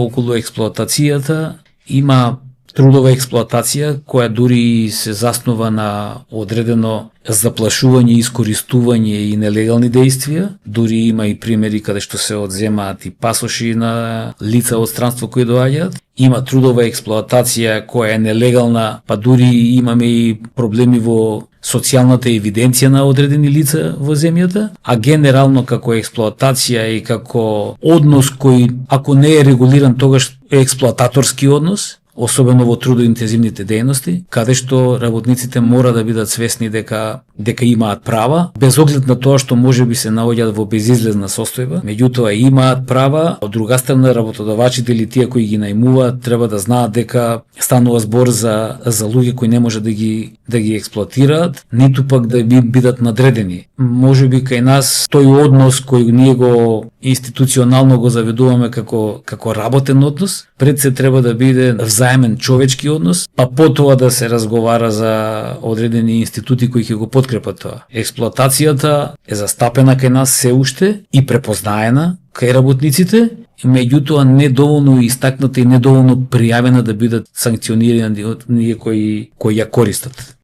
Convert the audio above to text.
Околу експлоатацијата има трудова експлоатација која дури се заснова на одредено заплашување, искористување и нелегални действија. Дури има и примери каде што се одземаат и пасоши на лица од странство кои доаѓаат. Има трудова експлоатација која е нелегална, па дури имаме и проблеми во социјалната евиденција на одредени лица во земјата, а генерално како експлоатација и како однос кој, ако не е регулиран, тогаш е експлоататорски однос, особено во трудоинтензивните дејности, каде што работниците мора да бидат свесни дека имаат права, без оглед на тоа што можеби се наоѓаат во безизлезна состојба, меѓутоа имаат права. Од друга страна, работодавачите или тие кои ги најмуваат треба да знаат дека станува збор за луѓе кои не може да ги експлоатираат, ниту пак да бидат надредени. Можеби кај нас тој однос кој ние го институционално го заведуваме како работен однос, пред се треба да биде взаемен човечки однос, па потоа да се разговара за одредени институти кои ќе го подкрепат тоа. Експлоатацијата е застапена кај нас се уште и препознаена кај работниците, меѓутоа недоволно истакната и недоволно пријавена да бидат санкционирани од ние кои ја користат.